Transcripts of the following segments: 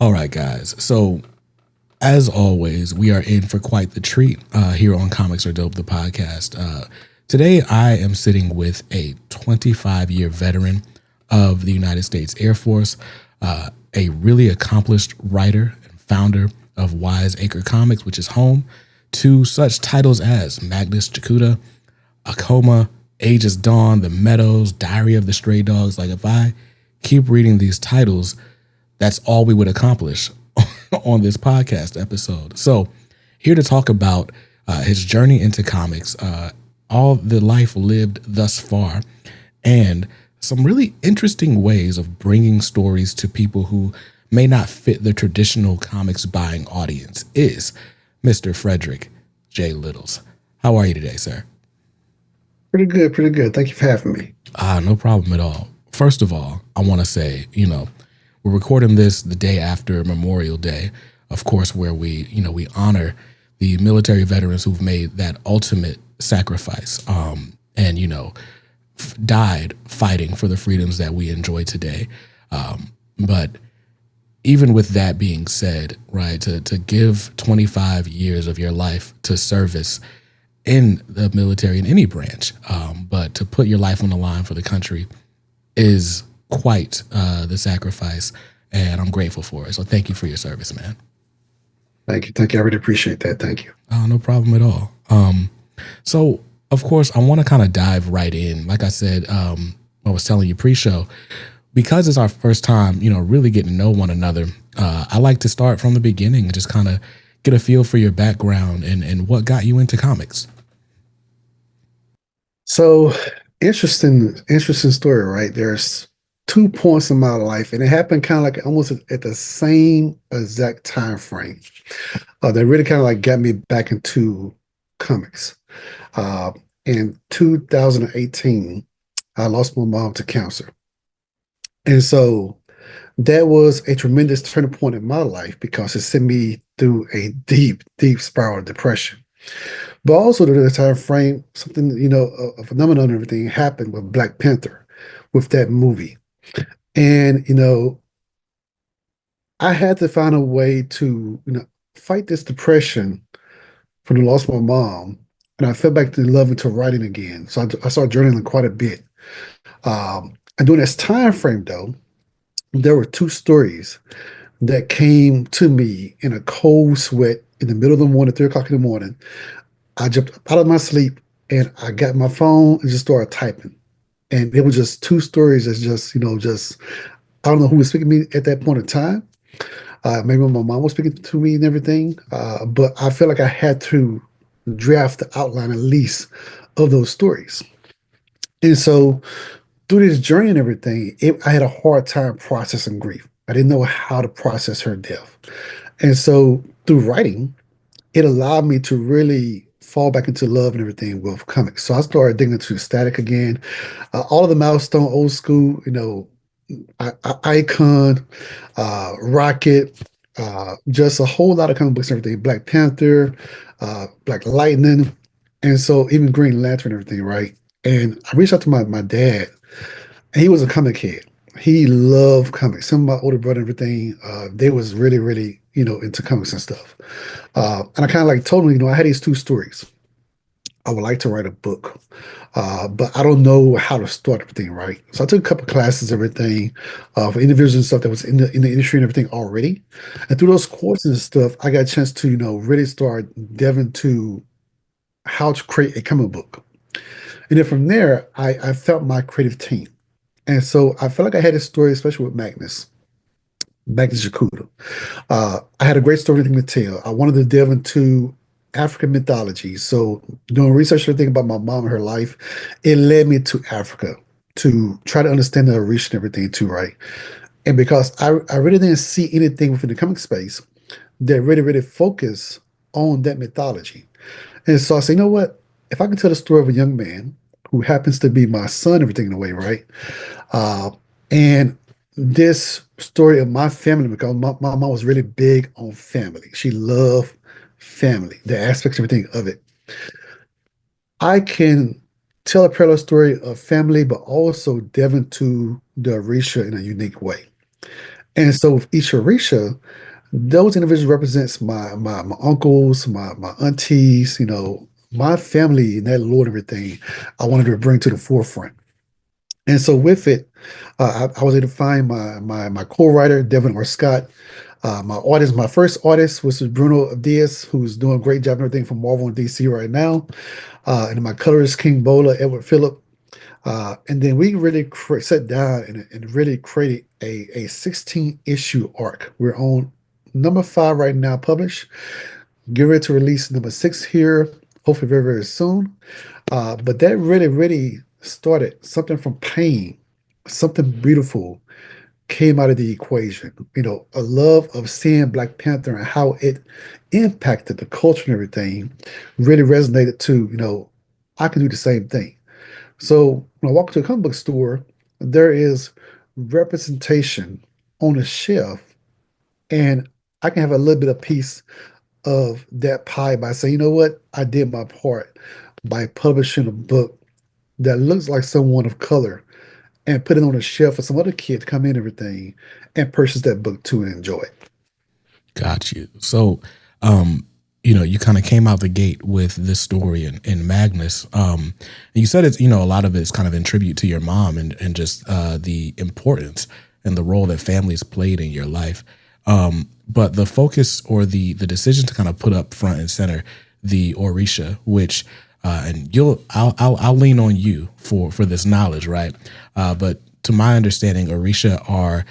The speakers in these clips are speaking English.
All right, guys. So, as always, we are in for quite the treat here on Comics Are Dope, the podcast. Today, I am sitting with a 25-year veteran of the United States Air Force, a really accomplished writer and founder of Wise Acre Comics, which is home to such titles as Magnus Jakuta, Akoma, Aegis Dawn, The Meadows, Diary of the Stray Dogs. Like, if I keep reading these titles, that's all we would accomplish on this podcast episode. So, here to talk about his journey into comics, all the life lived thus far, and some really interesting ways of bringing stories to people who may not fit the traditional comics buying audience is Mr. Frederick J. Littles. How are you today, sir? Pretty good, pretty good. Thank you for having me. No problem at all. First of all, I want to say, we're recording this the day after Memorial Day, of course, where we honor the military veterans who've made that ultimate sacrifice, and died fighting for the freedoms that we enjoy today. But even with that being said, right, to give 25 years of your life to service in the military in any branch, but to put your life on the line for the country is quite the sacrifice, and I'm grateful for it. So thank you for your service, man. Thank you. Thank you. I really appreciate that. Thank you. No problem at all. So of course, I want to kind of dive right in. Like I said, I was telling you pre-show, because it's our first time, really getting to know one another. I like to start from the beginning and just kind of get a feel for your background and what got you into comics. So interesting story, right? There's 2 points in my life, and it happened kind of like almost at the same exact time frame. That really kind of like got me back into comics. Uh, in 2018, I lost my mom to cancer. And so that was a tremendous turning point in my life because it sent me through a deep, deep spiral of depression. But also during the time frame, something, a phenomenon and everything happened with Black Panther, with that movie. And, I had to find a way to, fight this depression from the loss of my mom. And I fell back to love into writing again. So I started journaling quite a bit. And during this time frame, though, there were two stories that came to me in a cold sweat in the middle of the morning, 3 o'clock in the morning. I jumped out of my sleep and I got my phone and just started typing. And it was just two stories that's just, I don't know who was speaking to me at that point in time. Maybe my mom was speaking to me and everything. But I felt like I had to draft the outline at least of those stories. And so through this journey and everything, I had a hard time processing grief. I didn't know how to process her death. And so through writing, it allowed me to really fall back into love and everything with comics. So I started digging into Static again. All of the milestone, old school, Icon, Rocket, just a whole lot of comic books and everything. Black Panther, Black Lightning, and so even Green Lantern and everything, right? And I reached out to my dad, and he was a comic head. He loved comics. Some of my older brother and everything, they was really, really, into comics and stuff. And I kind of like told him, I had these two stories. I would like to write a book, but I don't know how to start everything, right? So I took a couple classes, everything, for individuals and stuff that was in the industry and everything already. And through those courses and stuff, I got a chance to, really start delving to how to create a comic book. And then from there, I felt my creative team. And so I felt like I had a story, especially with Magnus Jakuta. I had a great story to tell. I wanted to delve into African mythology. So doing research and everything about my mom and her life, it led me to Africa to try to understand the Orisha and everything too, right? And because I really didn't see anything within the comic space that really, really focused on that mythology. And so I said, you know what? If I can tell the story of a young man who happens to be my son, everything in a way, right? Uh, and this story of my family, because my mom was really big on family. She loved family, the aspects, everything of it. I can tell a parallel story of family, but also delve into the Orisha in a unique way. And so with each Orisha, those individuals represents my uncles, my aunties, my family and that Lord and everything I wanted to bring to the forefront. And so with it, I was able to find my co-writer, Devin R. Scott. My first artist was Bruno Diaz, who's doing a great job and everything from Marvel and DC right now. And my colorist, King Bola, Edward Phillip. And then we really sat down and really created a 16 issue arc. We're on number 5 right now, published. Get ready to release number 6 here, hopefully very, very soon. But that really, really started something from pain, something beautiful came out of the equation. A love of seeing Black Panther and how it impacted the culture and everything really resonated to, I can do the same thing. So when I walk into a comic book store, there is representation on a shelf, and I can have a little bit of piece of that pie by saying, you know what, I did my part by publishing a book that looks like someone of color and put it on a shelf for some other kid to come in and everything and purchase that book too and enjoy it. Got you. So, you kind of came out the gate with this story in Magnus. And you said it's, a lot of it's kind of in tribute to your mom and just the importance and the role that families played in your life. But the focus or the decision to kind of put up front and center the Orisha, which and I'll lean on you for this knowledge, right? But to my understanding, Orisha are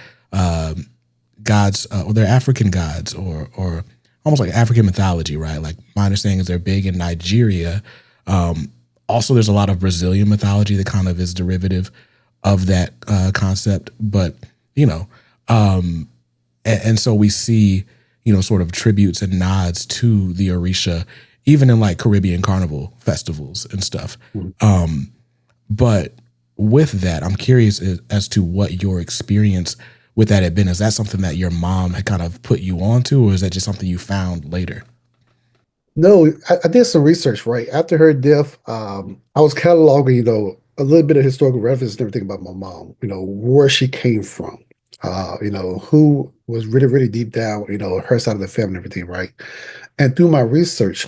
gods, or they're African gods, or almost like African mythology, right? Like my understanding is they're big in Nigeria. Also, there's a lot of Brazilian mythology that kind of is derivative of that concept. But and so we see sort of tributes and nods to the Orisha, even in like Caribbean carnival festivals and stuff. But with that, I'm curious as to what your experience with that had been. Is that something that your mom had kind of put you onto, or is that just something you found later? No, I did some research, right? After her death, I was cataloging, a little bit of historical reference and everything about my mom, where she came from, who was really, really deep down, her side of the family and everything, right? And through my research,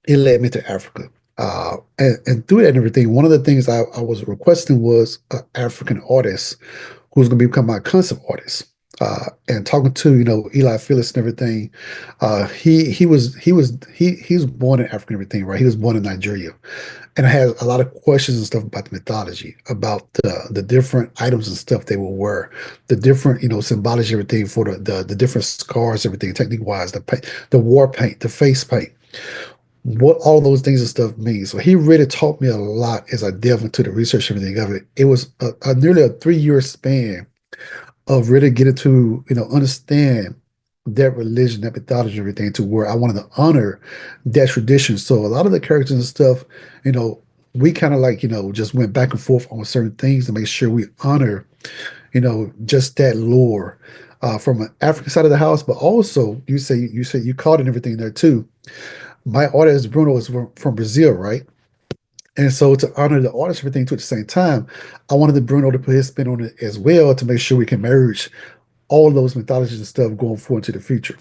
it led me to Africa. And through that and everything, one of the things I was requesting was an African artist who was going to become my concept artist. And talking to Eli Phillips and everything, he was born in Africa and everything, right? He was born in Nigeria, and I had a lot of questions and stuff about the mythology, about the different items and stuff they will wear, the different symbology, everything for the different scars, everything technique wise, the war paint, the face paint, what all those things and stuff mean. So he really taught me a lot as I delved into the research and everything of it. It was nearly a 3-year span of really getting to understand that religion, that mythology, everything, to where I wanted to honor that tradition. So a lot of the characters and stuff, we kind of like just went back and forth on certain things to make sure we honor just that lore from an African side of the house. But also, you say you caught and everything there too. My artist Bruno is from Brazil, right? And so to honor the artist, everything too at the same time, I wanted the Bruno to put his spin on it as well to make sure we can merge all those mythologies and stuff going forward into the future.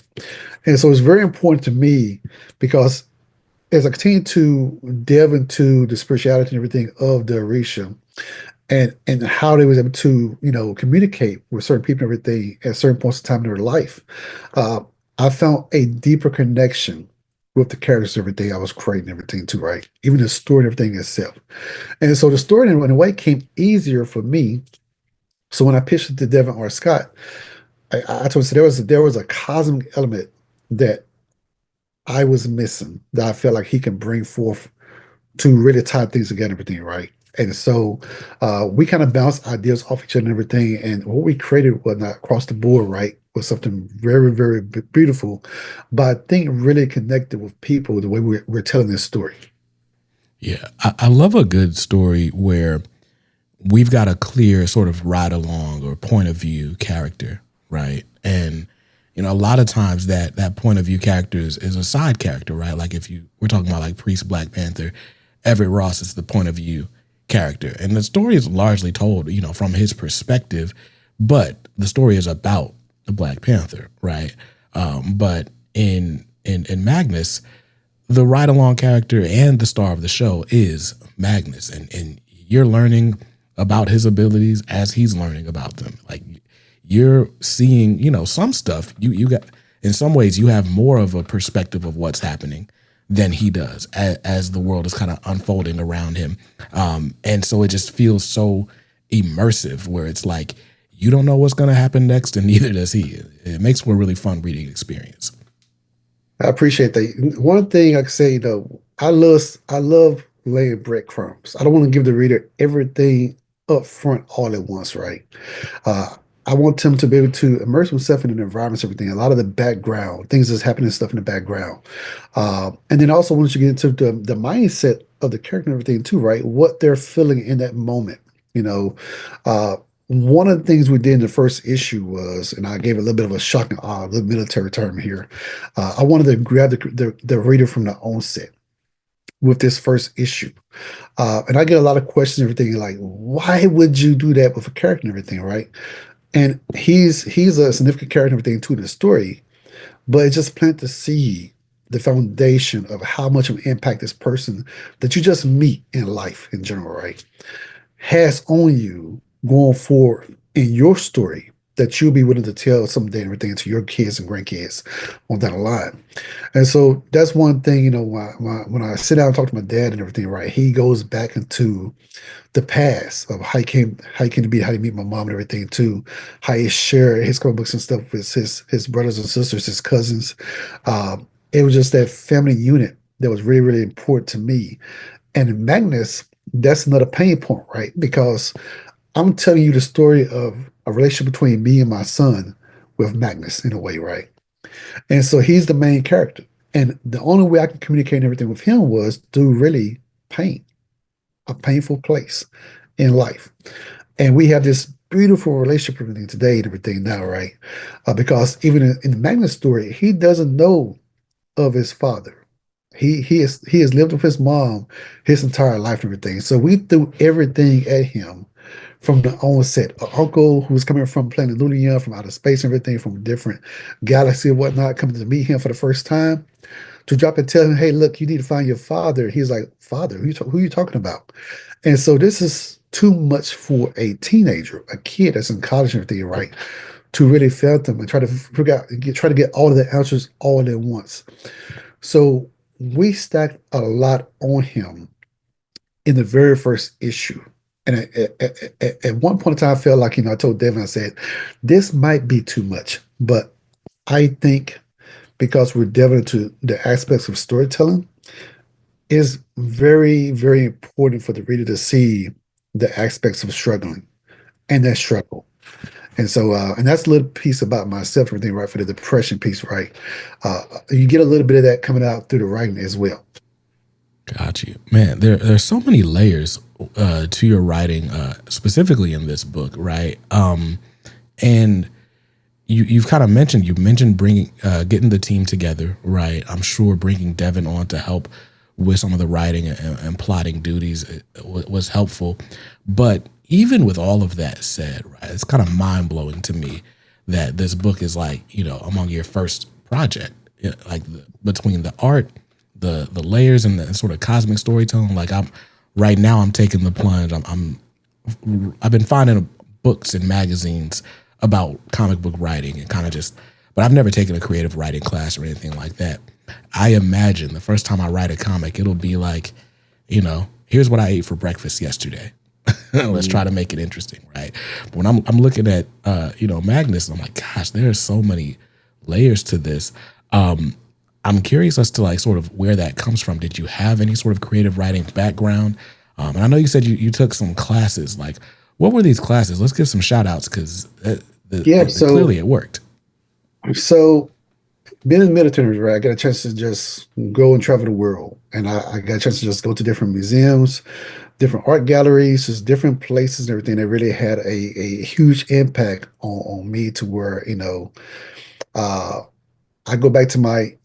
And so it's very important to me because as I continue to delve into the spirituality and everything of the Orisha and how they was able to, communicate with certain people and everything at certain points in time in their life, uh, I found a deeper connection with the characters and everything I was creating and everything too, right? Even the story and everything itself. And so the story in a way came easier for me. So when I pitched it to Devin R. Scott, I told him so there was a cosmic element that I was missing that I felt like he can bring forth to really tie things together, and everything, right? And so we kind of bounced ideas off each other and everything. And what we created was not across the board, right? Was something very, very beautiful, but I think really connected with people the way we're telling this story. Yeah, I love a good story where we've got a clear sort of ride along or point of view character, right? And a lot of times that point of view character is a side character, right? Like if we're talking about like Priest Black Panther, Everett Ross is the point of view character, and the story is largely told, from his perspective. but the story is about the Black Panther, right? But in Magnus, the ride along character and the star of the show is Magnus, and you're learning about his abilities as he's learning about them. Like you're seeing, some stuff you got. In some ways, you have more of a perspective of what's happening than he does as the world is kind of unfolding around him, and so it just feels so immersive, where it's like you don't know what's going to happen next, and neither does he. It makes for a really fun reading experience. I appreciate that. One thing I can say though, I love laying breadcrumbs. I don't want to give the reader everything up front all at once, right? Uh, I want them to be able to immerse themselves in the environments, everything, a lot of the background, things that's happening, stuff in the background. And then also once you get into the mindset of the character and everything too, right? What they're feeling in that moment. You know, uh, one of the things we did in the first issue was, and I gave a little bit of a shocking, little military term here. I wanted to grab the reader from the onset with this first issue. And I get a lot of questions and everything like, why would you do that with a character and everything, right? And he's a significant character and everything too in the story, but it just planted the seed, the foundation of how much of an impact this person that you just meet in life in general, right, has on you going forward in your story that you'll be willing to tell someday and everything to your kids and grandkids on that line. And so that's one thing, when I sit down and talk to my dad and everything, right, he goes back into the past of how he came to be, how he meet my mom and everything too, how he shared his comic books and stuff with his brothers and sisters, his cousins. It was just that family unit that was really, really important to me. And in Magnus, that's another pain point, right? Because I'm telling you the story of a relationship between me and my son with Magnus in a way, right? And so he's the main character. And the only way I could communicate everything with him was through really pain, a painful place in life. And we have this beautiful relationship with everything today and everything now, right? Because even in the Magnus story, he doesn't know of his father. He has lived with his mom his entire life and everything. So we threw everything at him from the onset. An uncle who was coming from planet Lunia, from outer space and everything, from a different galaxy and whatnot, coming to meet him for the first time, to drop and tell him, "Hey, look, you need to find your father." He's like, "Father? Who are you talking about?" And so this is too much for a teenager, a kid that's in college and everything, right? To really fathom and try to figure out, try to get all of the answers all at once. So we stacked a lot on him in the very first issue. And at one point in time, I felt like, I told Devin, I said, this might be too much. But I think because we're delving into the aspects of storytelling, it's very, very important for the reader to see the aspects of struggling and that struggle. And so, and that's a little piece about myself, everything, right? For the depression piece, right? You get a little bit of that coming out through the writing as well. Got you, man. There's so many layers to your writing, specifically in this book, right? And you've kind of mentioned bringing getting the team together, right? I'm sure bringing Devin on to help with some of the writing and plotting duties was helpful. But even with all of that said, right, it's kind of mind blowing to me that this book is like, among your first project, like between the art, the layers, and the sort of cosmic storytelling. Like right now, I'm taking the plunge. I've been finding books and magazines about comic book writing and kind of just, but I've never taken a creative writing class or anything like that. I imagine the first time I write a comic, it'll be like, here's what I ate for breakfast yesterday. Let's try to make it interesting, right? But when I'm looking at Magnus, I'm like, gosh, there are so many layers to this. I'm curious as to like sort of where that comes from. Did you have any sort of creative writing background? And I know you said you took some classes. Like, what were these classes? Let's give some shout outs because Yeah. So, clearly it worked. so being in the military, right, I got a chance to just go and travel the world. And I got a chance to just go to different museums, different art galleries, just different places and everything that really had a huge impact on me to where, uh, I go back to my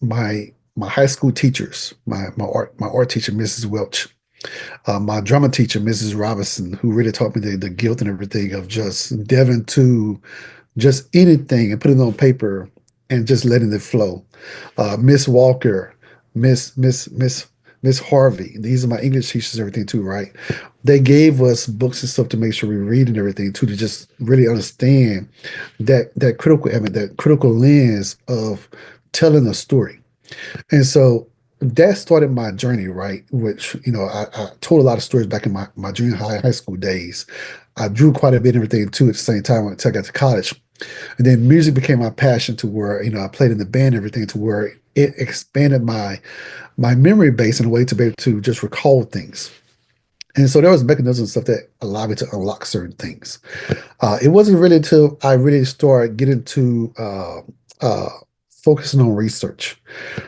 high school teachers, my art teacher, Mrs. Welch. My drama teacher, Mrs. Robinson, who really taught me the guilt and everything of just delving to just anything and putting it on paper and just letting it flow. Miss Walker, Miss Harvey. These are my English teachers and everything too, right? They gave us books and stuff to make sure we read and everything too, to just really understand that critical element, that critical lens of telling a story. And so that started my journey, right? Which, I told a lot of stories back in my junior high school days. I drew quite a bit and everything too at the same time until I got to college. And then music became my passion to where, I played in the band and everything to where it expanded my memory base in a way to be able to just recall things. And so there was mechanisms and stuff that allowed me to unlock certain things. It wasn't really until I really started getting to focusing on research.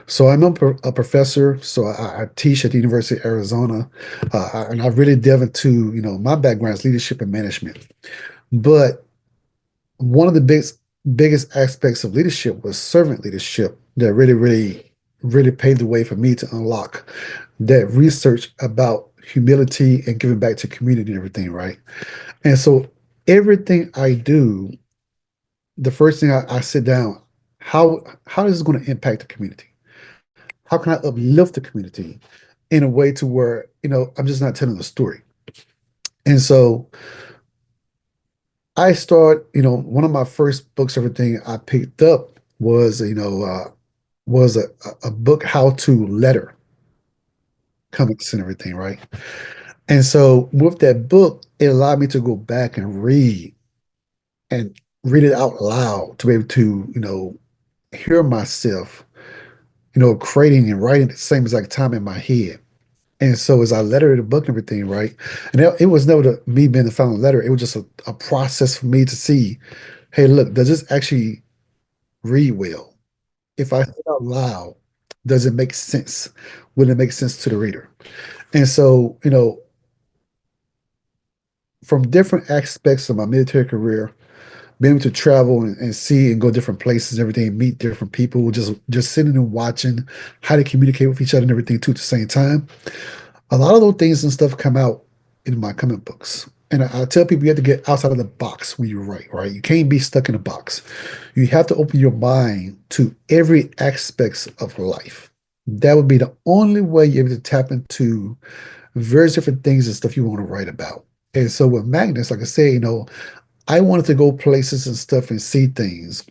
So I'm a professor, so I teach at the University of Arizona, and I really delve into, my background is leadership and management. But one of the biggest aspects of leadership was servant leadership that really paved the way for me to unlock that research about humility and giving back to community and everything, right? And so everything I do, the first thing I sit down, how is this going to impact the community? How can I uplift the community in a way to where, I'm just not telling a story? And so I start, one of my first books, everything I picked up was, was a book, How to Letter Comics and everything, right? And so with that book, it allowed me to go back and read it out loud to be able to, hear myself, creating and writing at the same exact time in my head. And so as I lettered the book and everything, right? And it was never me being the final letter. It was just a process for me to see, hey, look, does this actually read well? If I say it out loud, does it make sense? Will it make sense to the reader? And so, from different aspects of my military career, being able to travel and see and go different places and everything, meet different people, just sitting and watching how they communicate with each other and everything too at the same time. A lot of those things and stuff come out in my comic books. And I tell people you have to get outside of the box when you write, right? You can't be stuck in a box. You have to open your mind to every aspects of life. That would be the only way you're able to tap into various different things and stuff you want to write about. And so with Magnus, like I say, I wanted to go places and stuff and see things,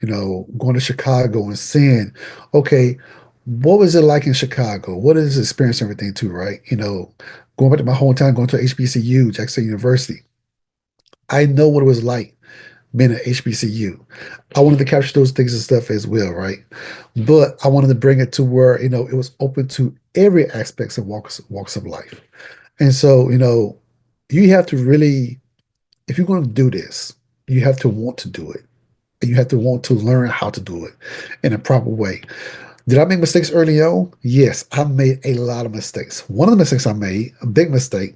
going to Chicago and seeing, okay, what was it like in Chicago? What is the experience and everything too, right? Going back to my hometown, going to HBCU, Jackson University. I know what it was like being at HBCU. I wanted to capture those things and stuff as well, right? But I wanted to bring it to where, it was open to every aspects of walks of life. And so, you have to really, if you're going to do this, you have to want to do it. And you have to want to learn how to do it in a proper way. Did I make mistakes early on? Yes, I made a lot of mistakes. One of the mistakes I made, a big mistake,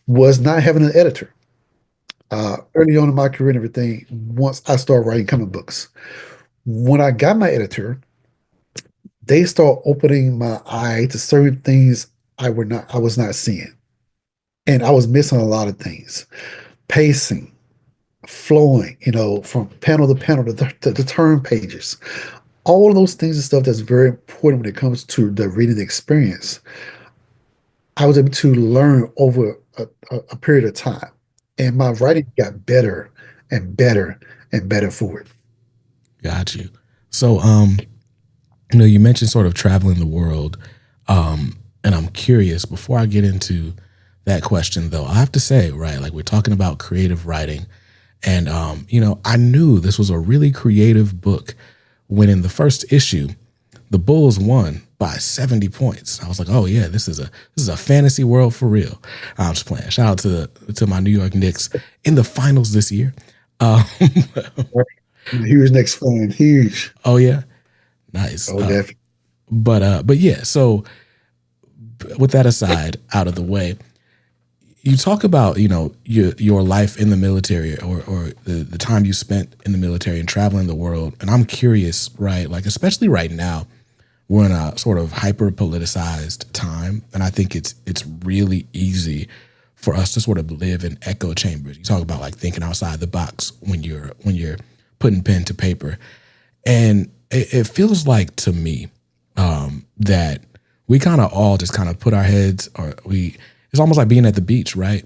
was not having an editor. Early on in my career and everything, once I started writing comic books, when I got my editor, they start opening my eye to certain things I was not seeing. And I was missing a lot of things. Pacing, flowing, from panel to panel to turn pages. All of those things and stuff that's very important when it comes to the reading experience. I was able to learn over a period of time, and my writing got better and better and better for it. Got you. So, you mentioned sort of traveling the world, and I'm curious. Before I get into that question, though, I have to say, right, like we're talking about creative writing, and I knew this was a really creative book when in the first issue, the Bulls won by 70 points. I was like, oh yeah, this is a fantasy world for real. I'm just playing. Shout out to my New York Knicks in the finals this year. Um, Huge next fan, huge. oh yeah, nice. Oh, definitely. But yeah. So with that aside, out of the way, you talk about your life in the military or the time you spent in the military and traveling the world, and I'm curious, right? Like especially right now we're in a sort of hyper politicized time, and I think it's really easy for us to sort of live in echo chambers. You talk about like thinking outside the box when you're putting pen to paper, and it feels like to me that we kind of all just kind of put our heads, or we, it's almost like being at the beach, right?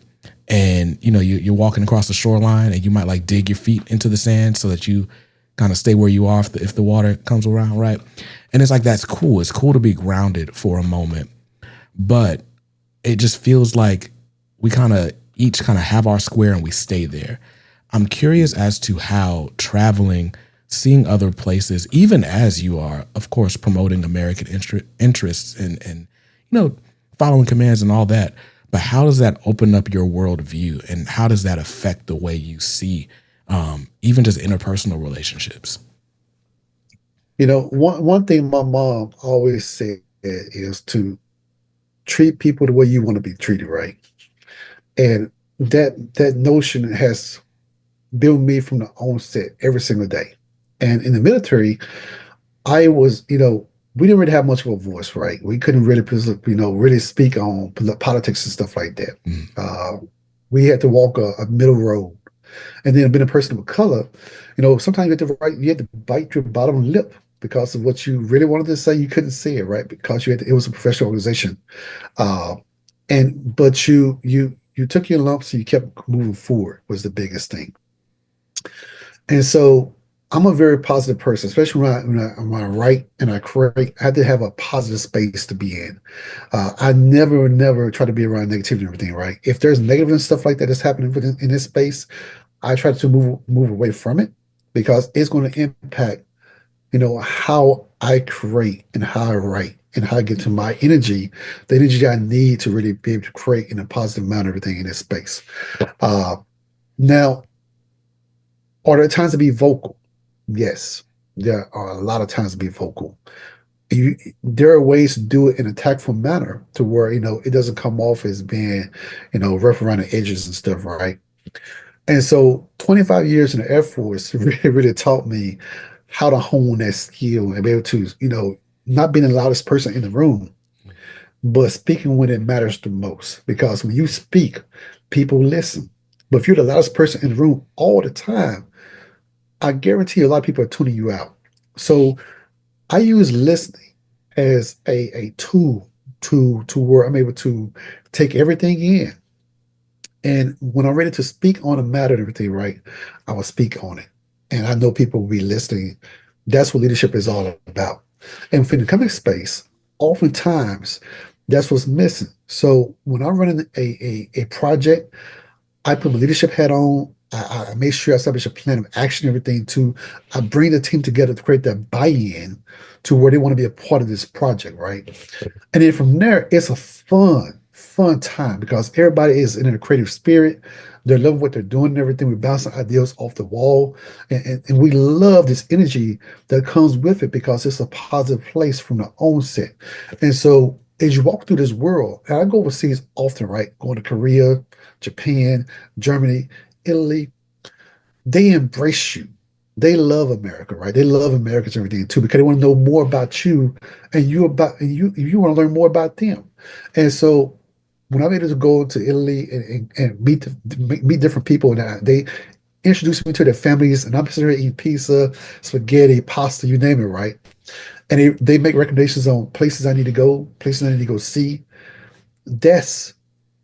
And you're walking across the shoreline, and you might like dig your feet into the sand so that you kind of stay where you are if the water comes around, right? And it's like, that's cool. It's cool to be grounded for a moment, but it just feels like we kind of each kind of have our square and we stay there. I'm curious as to how traveling, seeing other places, even as you are, of course, promoting American interests and following commands and all that. But how does that open up your worldview, and how does that affect the way you see even just interpersonal relationships? One thing my mom always said is to treat people the way you want to be treated, right? And that notion has been me from the onset every single day. And in the military, I was, we didn't really have much of a voice, right? We couldn't really, really speak on politics and stuff like that. Mm. We had to walk a middle road. And then being a person of color, sometimes you had to bite your bottom lip because of what you really wanted to say. You couldn't say it, right? Because it was a professional organization. Uh, but you took your lumps and you kept moving forward was the biggest thing. And so I'm a very positive person, especially when I write and I create. I had to have a positive space to be in. I never try to be around negativity and everything, right? If there's negative and stuff like that that's happening in this space, I try to move away from it because it's going to impact, how I create and how I write and how I get to my energy, the energy I need to really be able to create in a positive manner, everything in this space. Uh, Now, are there times to be vocal? Yes, there are a lot of times to be vocal. There are ways to do it in a tactful manner to where, it doesn't come off as being, rough around the edges and stuff, right? And so 25 years in the Air Force really taught me how to hone that skill and be able to, not being the loudest person in the room, but speaking when it matters the most. Because when you speak, people listen. But if you're the loudest person in the room all the time, I guarantee a lot of people are tuning you out. So I use listening as a tool to where I'm able to take everything in. And when I'm ready to speak on a matter and everything, right, I will speak on it. And I know people will be listening. That's what leadership is all about. And within the company space, oftentimes that's what's missing. So when I'm running a project, I put my leadership hat on. I make sure I establish a plan of action, everything too. I bring the team together to create that buy-in to where they want to be a part of this project, right? And then from there, it's a fun time because everybody is in a creative spirit. They love what they're doing and everything. We're bouncing ideas off the wall. And we love this energy that comes with it because it's a positive place from the onset. And so as you walk through this world, and I go overseas often, right? Going to Korea, Japan, Germany, Italy, they embrace you. They love America, right? They love Americans and everything too because they want to know more about you and you want to learn more about them. And so when I'm able to go to Italy and meet different people, and they introduce me to their families, and I'm sitting there eating pizza, spaghetti, pasta, you name it, right? And they make recommendations on places I need to go, places I need to go see. That's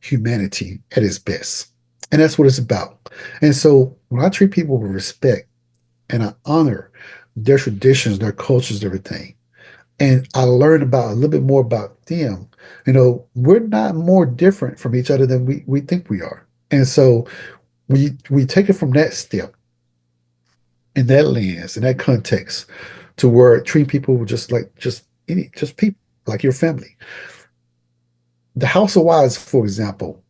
humanity at its best. And that's what it's about. And so when I treat people with respect and I honor their traditions, their cultures, everything, and I learn about a little bit more about them, we're not more different from each other than we think we are. And so we take it from that step in that lens, in that context, to where treat people just people, like your family. The House of Wise, for example,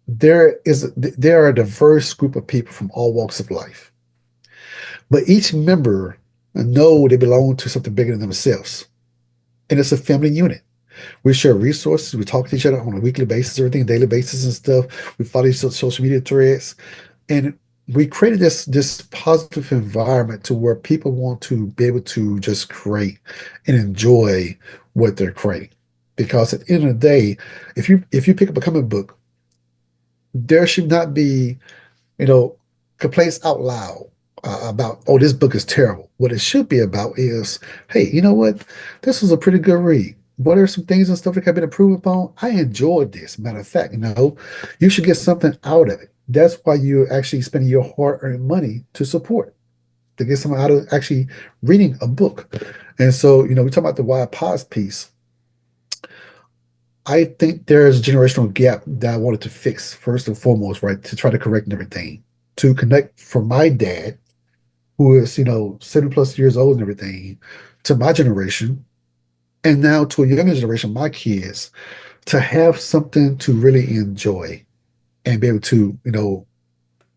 there are a diverse group of people from all walks of life, but each member know they belong to something bigger than themselves, and it's a family unit. We share resources. We talk to each other on a weekly basis, everything, daily basis and stuff. We follow each social media threads, and we created this positive environment to where people want to be able to just create and enjoy what they're creating. Because at the end of the day, if you pick up a comic book, there should not be, you know, complaints out loud about, oh, this book is terrible. What it should be about is, hey, you know what? This was a pretty good read. What are some things and stuff that have been improved upon? I enjoyed this. Matter of fact, you should get something out of it. That's why you're actually spending your hard-earned money to support, to get something out of actually reading a book. And so, we talk about the wide pause piece. I think there's a generational gap that I wanted to fix first and foremost, right? To try to correct everything, to connect from my dad, who is, 70 plus years old and everything, to my generation, and now to a younger generation, my kids, to have something to really enjoy and be able to,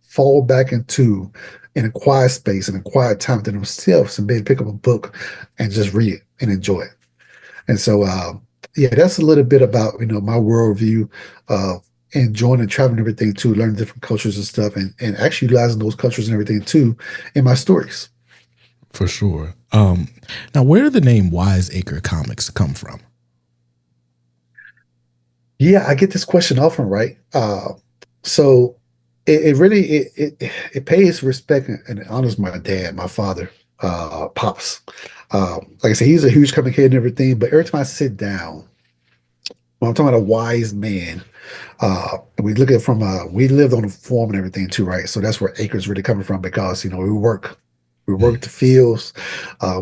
fall back into in a quiet space and a quiet time to themselves and be able to pick up a book and just read it and enjoy it. And so, yeah, that's a little bit about my worldview of enjoying and traveling and everything too, learning different cultures and stuff, and actually utilizing those cultures and everything too in my stories. For sure. Now, where did the name Wise Acre Comics come from? Yeah, I get this question often, right? So it really it pays respect and honors my dad, my father, pops. Like I said, he's a huge comic head and everything, but every time I sit down, when I'm talking about a wise man, we look at it from we lived on a farm and everything too, right? So that's where acres really coming from because we Mm, work the fields,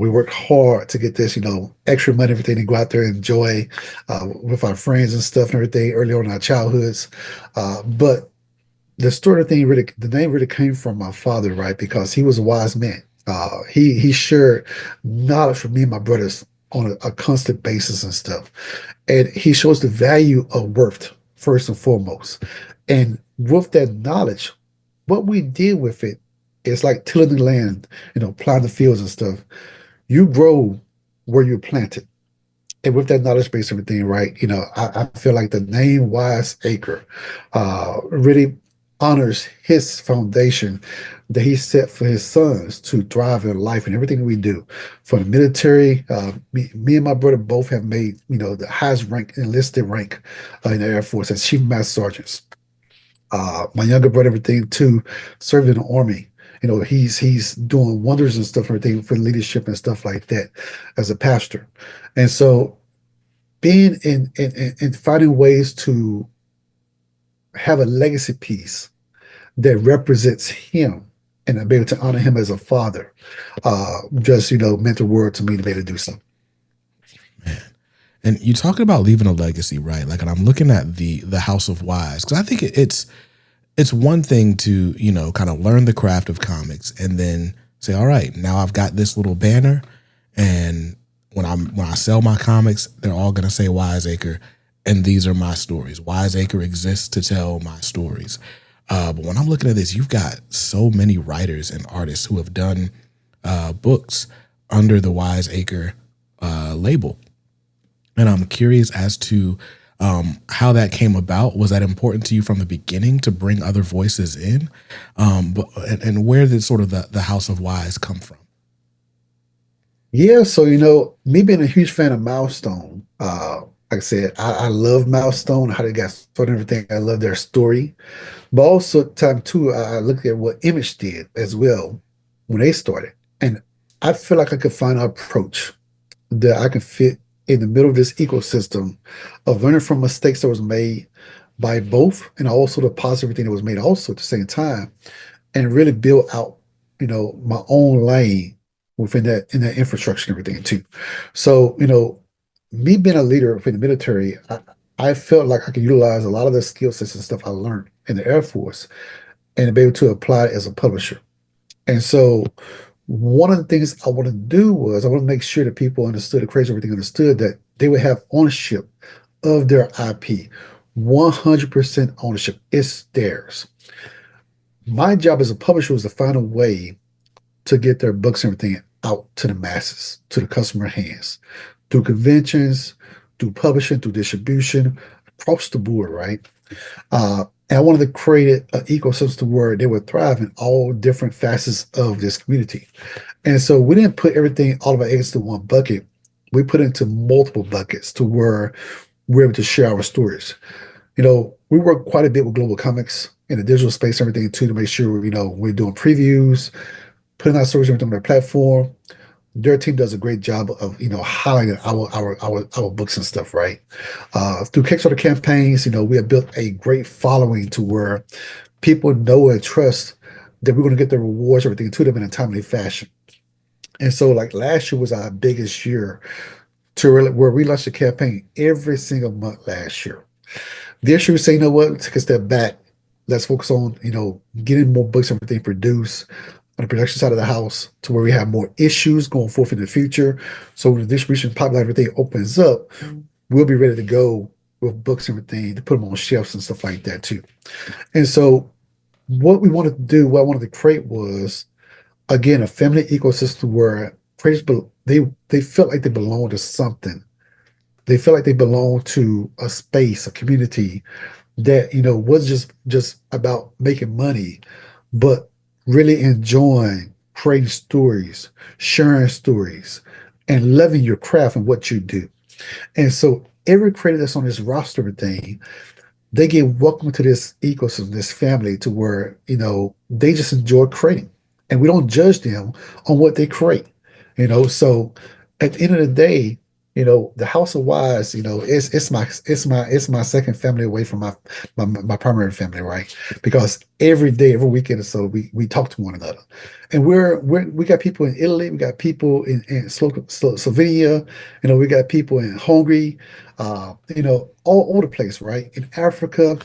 we work hard to get this extra money, everything to go out there and enjoy with our friends and stuff and everything early on in our childhoods. But the sort of thing really, the name really came from my father, right? Because he was a wise man. He shared knowledge with me and my brothers on a constant basis and stuff. And he shows the value of worth first and foremost. And with that knowledge, what we did with it is like tilling the land, plowing the fields and stuff. You grow where you planted. And with that knowledge base, everything, right? I feel like the name Wise Acre really honors his foundation that he set for his sons to thrive in life and everything we do. For the military, me and my brother both have made, the highest rank, enlisted rank in the Air Force as Chief Master Sergeants. My younger brother, everything too, served in the Army. He's doing wonders and stuff, everything for leadership and stuff like that as a pastor. And so being in finding ways to have a legacy piece that represents him and to be able to honor him as a father, just meant the world to me to be able to do so. man. And you talking about leaving a legacy, right? Like, and I'm looking at the House of Wise because I think it's one thing to kind of learn the craft of comics and then say, all right, now I've got this little banner, and when I sell my comics, they're all gonna say Wiseacre, and these are my stories. Wiseacre exists to tell my stories. But when I'm looking at this, you've got so many writers and artists who have done books under the Wiseacre label, and I'm curious as to how that came about. Was that important to you from the beginning to bring other voices in? And where did sort of the House of Wise come from? Yeah, so me being a huge fan of Milestone, like I said, I love Milestone, how they got started and everything. I love their story. But also at the time too, I looked at what Image did as well when they started. And I feel like I could find an approach that I can fit in the middle of this ecosystem of learning from mistakes that was made by both and also the positive thing that was made also at the same time and really build out, my own lane within that in that infrastructure and everything too. So, me being a leader within the military, I felt like I could utilize a lot of the skill sets and stuff I learned in the Air Force and be able to apply it as a publisher. And so one of the things I want to do was I want to make sure that people understood, the crazy everything understood that they would have ownership of their IP. 100% ownership. It's theirs. My job as a publisher was to find a way to get their books and everything out to the masses, to the customer hands, through conventions, through publishing, through distribution, across the board, right? And I wanted to create an ecosystem where they would thrive in all different facets of this community. And so we didn't put everything, all of our eggs in one bucket. We put it into multiple buckets to where we're able to share our stories. We work quite a bit with Global Comics in the digital space and everything too to make sure, we're doing previews, putting out stories on their platform. Their team does a great job of, highlighting our books and stuff, right? Through Kickstarter campaigns, we have built a great following to where people know and trust that we're going to get the rewards, everything to them in a timely fashion. And so, like last year was our biggest year to really, where we launched a campaign every single month last year. This year, we say, you know what, take a step back. Let's focus on, getting more books and everything produced on the production side of the house to where we have more issues going forth in the future. So when the distribution pipeline, everything opens up, we'll be ready to go with books and everything to put them on shelves and stuff like that too. And so what we wanted to do, what I wanted to create was, again, a family ecosystem where creators, they felt like they belong to something. They felt like they belong to a space, a community that, was just about making money, but really enjoying creating stories, sharing stories, and loving your craft and what you do. And so every creator that's on this roster thing, they get welcome to this ecosystem, this family, to where, they just enjoy creating. And we don't judge them on what they create. So at the end of the day, the House of Wise, it's my second family away from my primary family, right? Because every day, every weekend or so, we talk to one another, and we got people in Italy, we got people in Slovenia, we got people in Hungary, all over the place, right? In Africa,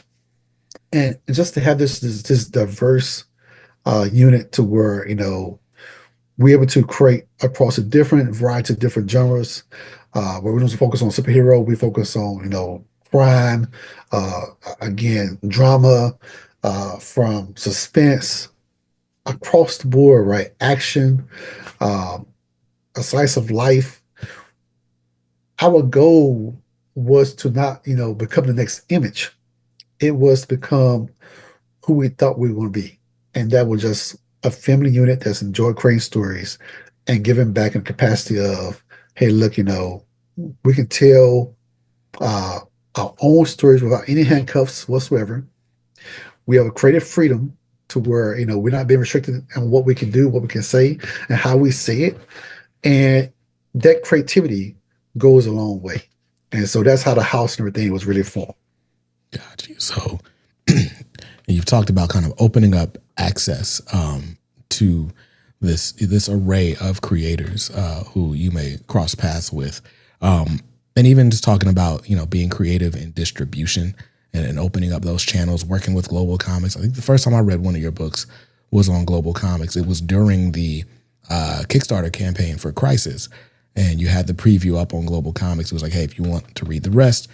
and just to have this diverse unit to where we're able to create across a different variety of different genres. Where we don't focus on superhero, we focus on crime, again drama, from suspense across the board, right? Action, um, a slice of life. Our goal was to not become the next image. It was to become who we thought we were going to be, and that was just a family unit that's enjoyed creating stories and giving back in the capacity of, hey, look, we can tell our own stories without any handcuffs whatsoever. We have a creative freedom to where we're not being restricted on what we can do, what we can say, and how we say it. And that creativity goes a long way. And so that's how the house and everything was really formed. Got you. So you've talked about kind of opening up access to this array of creators who you may cross paths with, and even just talking about being creative in distribution and opening up those channels, working with Global Comics. I think the first time I read one of your books was on Global Comics. It was during the Kickstarter campaign for Crisis, and you had the preview up on Global Comics. It was like, hey, if you want to read the rest,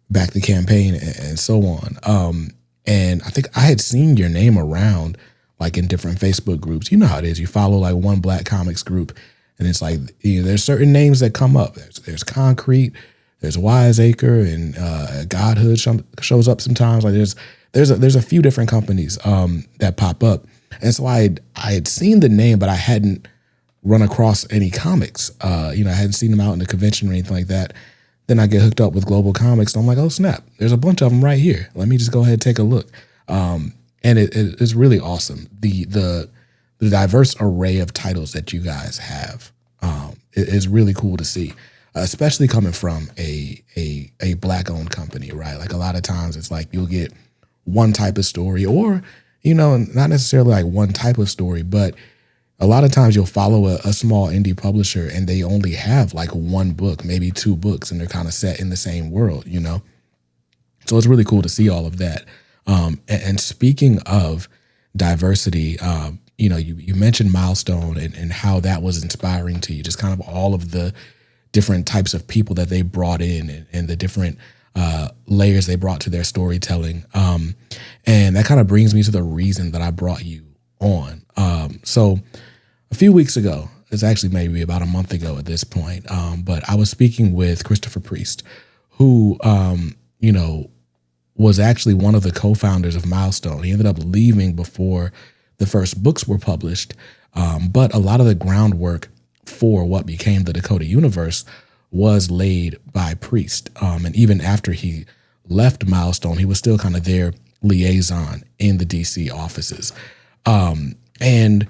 back the campaign and so on. And I think I had seen your name around like in different Facebook groups. You know how it is. You follow like one Black comics group, and it's like there's certain names that come up. There's Concrete, there's Wiseacre, and Godhood shows up sometimes. Like there's a few different companies that pop up, and so I had seen the name, but I hadn't run across any comics. I hadn't seen them out in the convention or anything like that. Then I get hooked up with Global Comics, and I'm like, oh snap, there's a bunch of them right here. Let me just go ahead and take a look. And it's really awesome. The diverse array of titles that you guys have is really cool to see, especially coming from a Black-owned company, right? Like a lot of times it's like you'll get one type of story, or not necessarily like one type of story, but a lot of times you'll follow a small indie publisher and they only have like one book, maybe two books, and they're kind of set in the same world, So it's really cool to see all of that. And speaking of diversity, you mentioned Milestone and how that was inspiring to you, just kind of all of the different types of people that they brought in and the different layers they brought to their storytelling. And that kind of brings me to the reason that I brought you on. So a few weeks ago, it's actually maybe about a month ago at this point, but I was speaking with Christopher Priest, who, was actually one of the co-founders of Milestone. He ended up leaving before the first books were published, but a lot of the groundwork for what became the Dakota Universe was laid by Priest. And even after he left Milestone, he was still kind of their liaison in the DC offices. And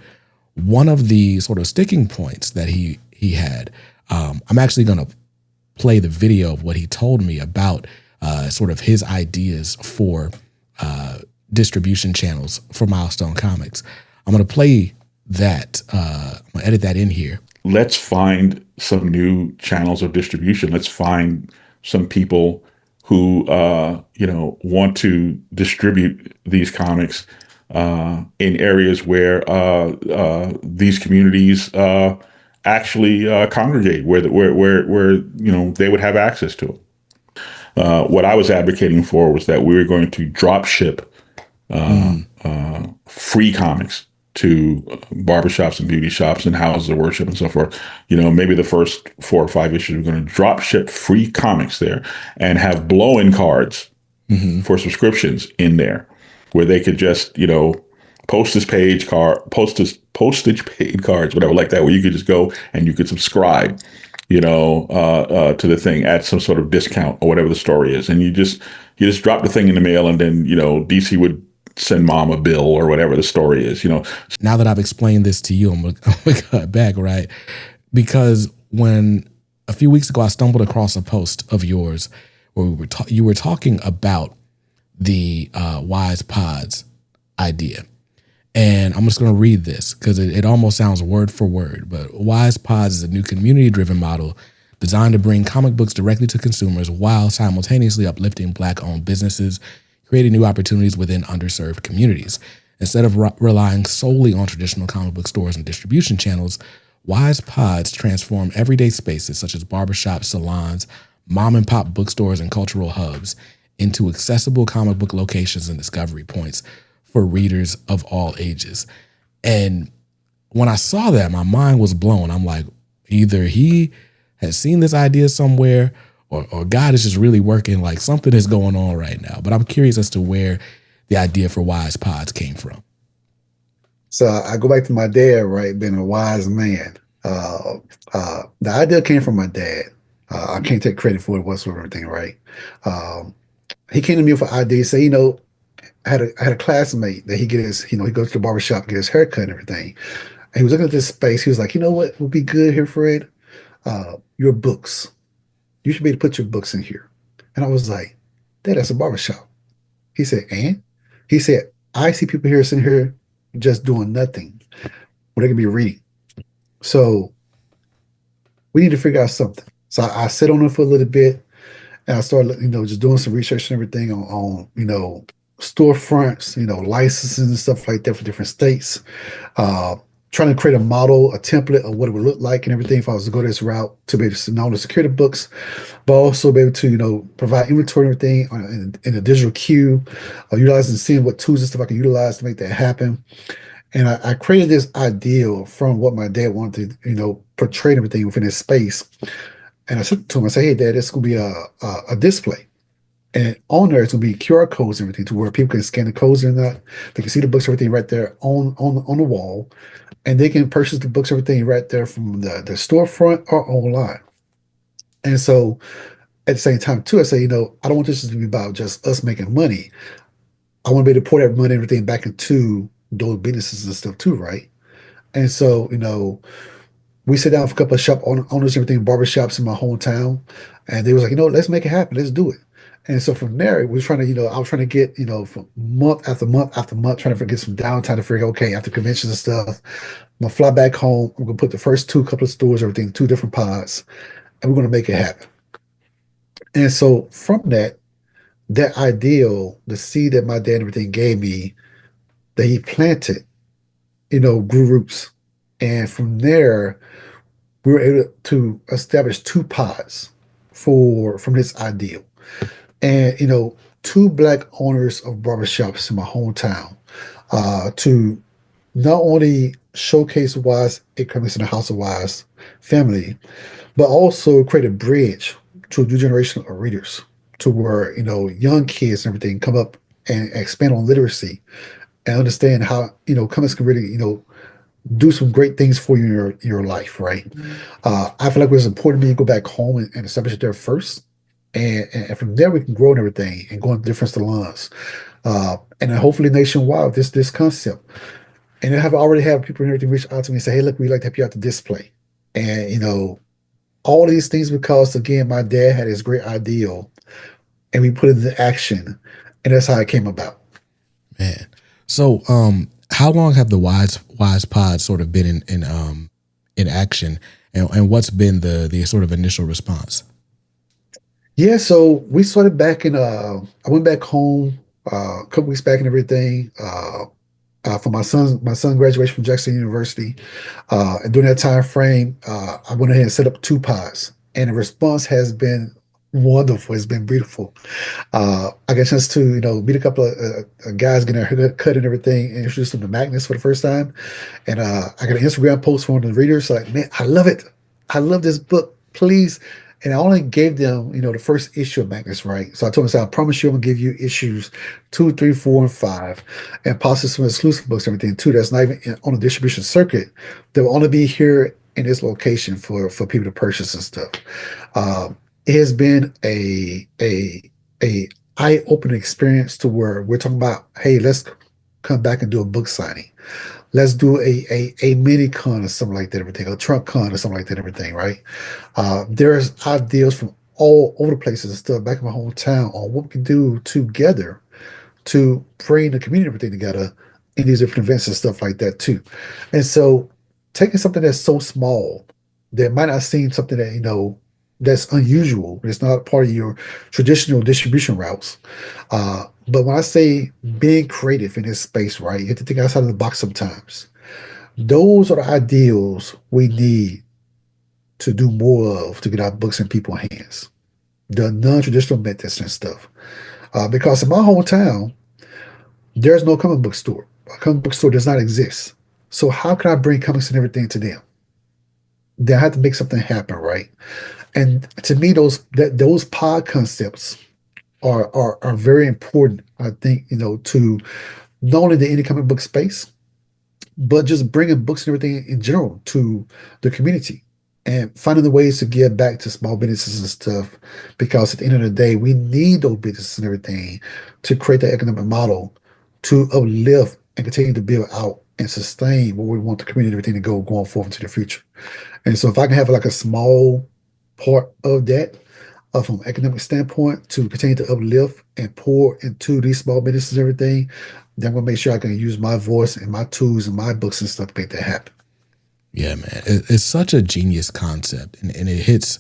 one of the sort of sticking points that he had, I'm actually going to play the video of what he told me about sort of his ideas for distribution channels for Milestone Comics. I'm going to play that. I'm going to edit that in here. Let's find some new channels of distribution. Let's find some people who want to distribute these comics in areas where these communities actually congregate, where they would have access to it. What I was advocating for was that we were going to drop ship free comics to barbershops and beauty shops and houses of worship and so forth. Maybe the first 4 or 5 issues we're going to drop ship free comics there and have blow-in cards for subscriptions in there, where they could just postage paid cards, whatever like that, where you could just go and you could subscribe to the thing at some sort of discount or whatever the story is. And you just drop the thing in the mail, and then, DC would send mom a bill or whatever the story is. Now that I've explained this to you, I'm going to cut back, right? Because when a few weeks ago, I stumbled across a post of yours where you were talking about the Wise Pods idea. And I'm just going to read this because it almost sounds word for word. But Wise Pods is a new community-driven model designed to bring comic books directly to consumers while simultaneously uplifting Black-owned businesses, creating new opportunities within underserved communities. Instead of relying solely on traditional comic book stores and distribution channels, Wise Pods transform everyday spaces such as barbershops, salons, mom-and-pop bookstores, and cultural hubs into accessible comic book locations and discovery points for readers of all ages. And when I saw that, my mind was blown. I'm like, either he has seen this idea somewhere, or God is just really working, like something is going on right now. But I'm curious as to where the idea for Wise Pods came from. So I go back to my dad, right, being a wise man. The idea came from my dad. I can't take credit for it whatsoever, everything, right? He came to me with an idea, say, I had a classmate that he goes to the barbershop, get his haircut and everything. And he was looking at this space. He was like, what would be good here, Fred? Your books. You should be able to put your books in here. And I was like, Dad, that's a barbershop. He said, and? He said, I see people here sitting here just doing nothing, or they can be reading. So we need to figure out something. So I sat on it for a little bit, and I started, just doing some research and everything on storefronts, licenses and stuff like that for different states. Trying to create a model, a template of what it would look like and everything if I was to go this route, to be able to not only secure the books, but also be able to, provide inventory and everything in a digital queue, utilizing seeing what tools and stuff I can utilize to make that happen. And I created this ideal from what my dad wanted to, portray everything within his space. And I said to him, I said, hey, Dad, this is going to be a display. And on there, it's going to be QR codes and everything to where people can scan the codes and that. They can see the books, everything right there on the wall. And they can purchase the books, everything right there from the storefront or online. And so at the same time, too, I say, I don't want this to be about just us making money. I want to be able to pour that money and everything back into those businesses and stuff, too, right? And so, we sit down for a couple of shop owners, everything, barbershops in my hometown. And they was like, let's make it happen. Let's do it. And so from there, we were trying to, I was trying to get, from month after month after month, trying to get some downtime to figure, okay, after conventions and stuff, I'm going to fly back home. I'm going to put the first couple of stores, everything, 2 different pods, and we're going to make it happen. And so from that ideal, the seed that my dad and everything gave me, that he planted, grew roots. And from there, we were able to establish 2 pods from this ideal. And, 2 Black owners of barbershops in my hometown to not only showcase Wise economics in the House of Wise family, but also create a bridge to a new generation of readers to where, young kids and everything come up and expand on literacy and understand how, comics can really, do some great things for you in your life, right? I feel like it was important for me to go back home and establish it there first. And from there we can grow and everything and go in different salons. And then hopefully nationwide this concept. And I have already had people and everything reach out to me and say, hey, look, we'd like to help you out to display. And all these things because again, my dad had his great ideal and we put it into action. And that's how it came about. Man. So how long have the Wise Pods sort of been in action, and what's been the sort of initial response? Yeah, so we started back in I went back home a couple weeks back and everything. For my son graduation from Jackson University. And during that time frame, I went ahead and set up 2 pods. And the response has been wonderful. It's been beautiful. I got a chance to, meet a couple of guys getting their haircut cut and everything and introduce them to Magnus for the first time. And I got an Instagram post from one of the readers like, man, I love it. I love this book. Please. And I only gave them, the first issue of Magnus, right? So I told them, I promise you, I'm gonna give you issues 2, 3, 4, and 5, and possibly some exclusive books and everything too. That's not even on the distribution circuit. They will only be here in this location for people to purchase and stuff. It has been a eye-opening experience to where we're talking about, hey, let's come back and do a book signing. Let's do a mini con or something like that, everything, a trunk con or something like that, everything, right? There's ideas from all over the places and stuff back in my hometown on what we can do together to bring the community everything together in these different events and stuff like that too. And so taking something that's so small that might not seem something that, that's unusual, it's not part of your traditional distribution routes. But when I say being creative in this space, right, you have to think outside of the box sometimes. Those are the ideals we need to do more of to get our books in people's hands. The non-traditional methods and stuff. Because in my hometown, there's no comic book store. A comic book store does not exist. So how can I bring comics and everything to them? They have to make something happen, right? And to me, those pod concepts are very important, I think, to not only the indie comic book space, but just bringing books and everything in general to the community and finding the ways to give back to small businesses and stuff. Because at the end of the day, we need those businesses and everything to create that economic model to uplift and continue to build out and sustain where we want the community and everything to go going forward into the future. And so if I can have like a small part of that, from an economic standpoint, to continue to uplift and pour into these small businesses and everything, then I'm going to make sure I can use my voice and my tools and my books and stuff to make that happen. Yeah, man. It's such a genius concept, and it hits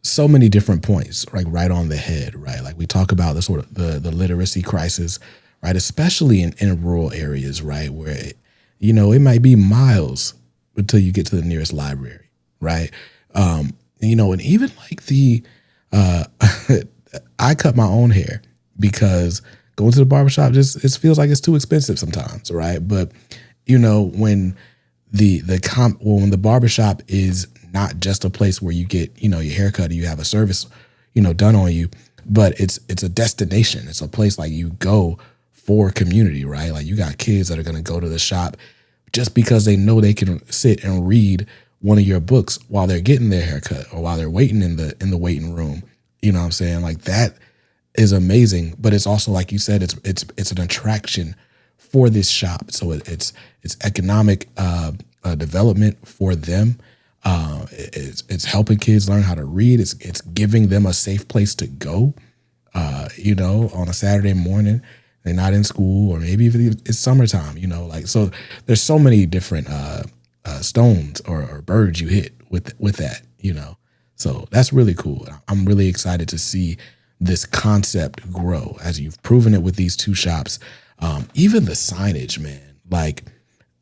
so many different points, like right on the head, right? Like we talk about the sort of the literacy crisis, right? Especially in rural areas, right? Where, it might be miles until you get to the nearest library, right? And even like I cut my own hair because going to the barbershop it feels like it's too expensive sometimes, right? But when when the barbershop is not just a place where you get your haircut and you have a service done on you, but it's a destination. It's a place like you go for community, right? Like you got kids that are going to go to the shop just because they know they can sit and read one of your books while they're getting their haircut or while they're waiting in the waiting room. You know what I'm saying? Like that is amazing, but it's also, like you said, it's an attraction for this shop. So it's economic development for them. It's helping kids learn how to read. It's giving them a safe place to go. On a Saturday morning, they're not in school, or maybe even it's summertime. So there's so many different stones or birds you hit with that. So that's really cool. I'm really excited to see this concept grow as you've proven it with these 2 shops. Even the signage, man, like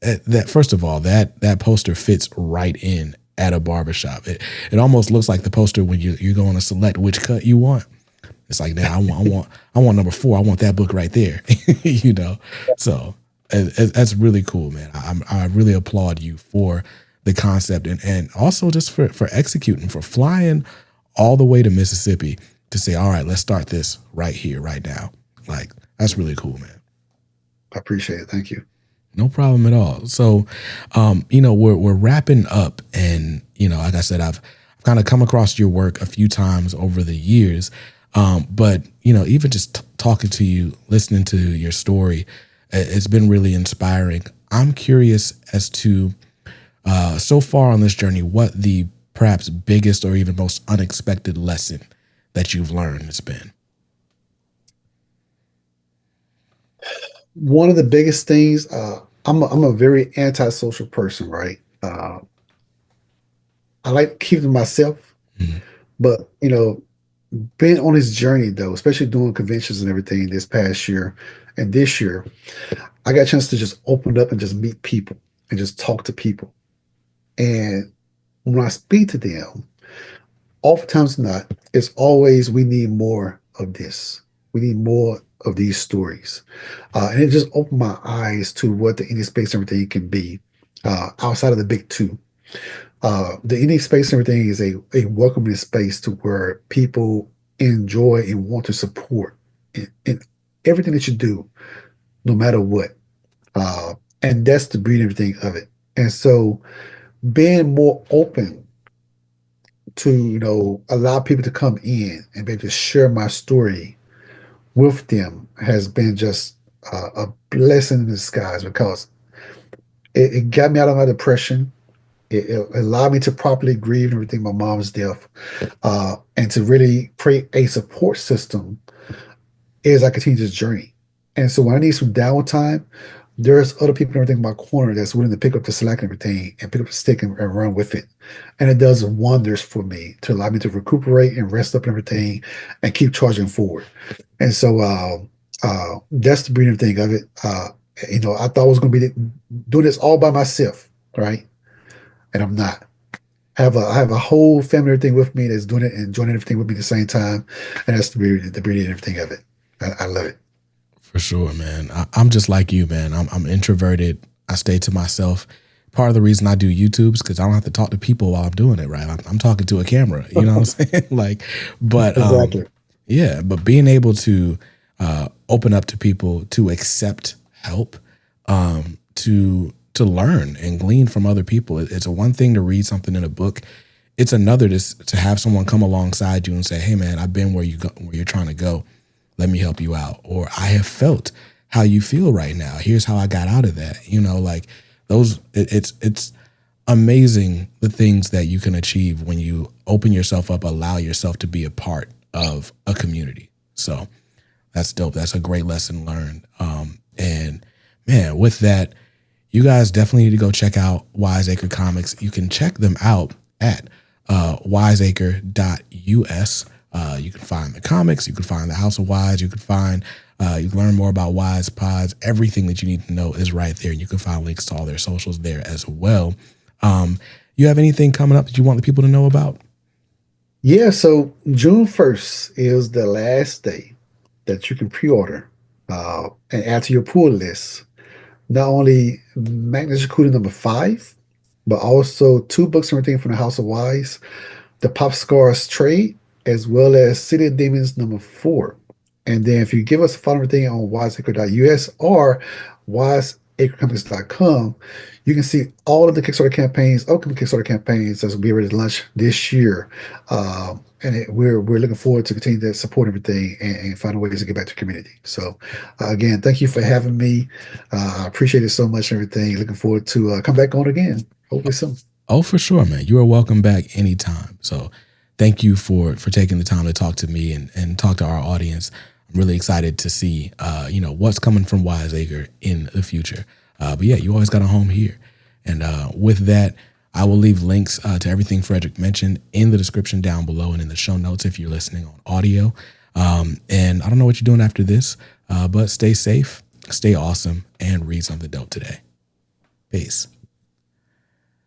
that. First of all, that poster fits right in at a barbershop. It almost looks like the poster when you're going to select which cut you want. It's like, now I want number 4. I want that book right there. So that's really cool, man. I really applaud you for the concept and also just for executing, for flying all the way to Mississippi to say, all right, let's start this right here, right now. Like, that's really cool, man. I appreciate it. Thank you. No problem at all. So, we're wrapping up, and like I said, I've kind of come across your work a few times over the years, but even just talking to you, listening to your story, it's been really inspiring. I'm curious as to so far on this journey, what the perhaps biggest or even most unexpected lesson that you've learned has been. One of the biggest things, I'm a very antisocial person, right? I like keeping to myself, Mhm. but being on this journey though, especially doing conventions and everything this past year and this year, I got a chance to just open up and just meet people and just talk to people. And when I speak to them, oftentimes not, it's always we need more of this. We need more of these stories. And it just opened my eyes to what the indie space and everything can be outside of the big two. The indie space and everything is a welcoming space to where people enjoy and want to support in everything that you do, no matter what. Uh, and that's the beauty and everything of it. And so being more open to, allow people to come in and be able to share my story with them has been just a blessing in disguise because it got me out of my depression. It allowed me to properly grieve and everything my mom's death, and to really create a support system as I continue this journey. And so when I need some downtime, there's other people and everything in my corner that's willing to pick up the slack and everything and pick up the stick and run with it. And it does wonders for me to allow me to recuperate and rest up and everything and keep charging forward. And so that's the beauty thing of it. I thought I was going to be doing this all by myself, right? And I'm not. I have a whole family and everything with me that's doing it and enjoying everything with me at the same time, and that's the beauty and everything of it. I love it. For sure, man. I'm just like you, man. I'm introverted. I stay to myself. Part of the reason I do YouTube is because I don't have to talk to people while I'm doing it, right? I'm talking to a camera, you know what I'm saying? Exactly. Yeah, but being able to open up to people, to accept help, to learn and glean from other people. It's a one thing to read something in a book. It's another to have someone come alongside you and say, "Hey, man, I've been where you're trying to go. Let me help you out." Or I have felt how you feel right now. Here's how I got out of that. It's amazing the things that you can achieve when you open yourself up, allow yourself to be a part of a community. So that's dope. That's a great lesson learned. And man, with that, you guys definitely need to go check out Wiseacre Comics. You can check them out at wiseacre.us. You can find the comics. You can find the House of Wise. You can learn more about Wise Pods. Everything that you need to know is right there. And you can find links to all their socials there as well. You have anything coming up that you want the people to know about? Yeah, so June 1st is the last day that you can pre-order and add to your pull list. Not only Magnus Yakuta #5, but also 2 books and everything from the House of Wise, the Pop Scars trade, as well as City of Demons #4. And then if you give us a follow everything on wiseacre.us or wiseacrecompanies.com, you can see all of the Kickstarter campaigns, upcoming Kickstarter campaigns as we ready to launch this year. We're looking forward to continue to support everything and find ways to get back to the community. So again, thank you for having me. I appreciate it so much and everything. Looking forward to come back on again, hopefully soon. Oh, for sure, man. You are welcome back anytime. So thank you for taking the time to talk to me and talk to our audience. I'm really excited to see, what's coming from Wiseacre in the future. But yeah, you always got a home here. And with that, I will leave links to everything Frederick mentioned in the description down below and in the show notes if you're listening on audio. And I don't know what you're doing after this, but stay safe, stay awesome, and read something dope today. Peace.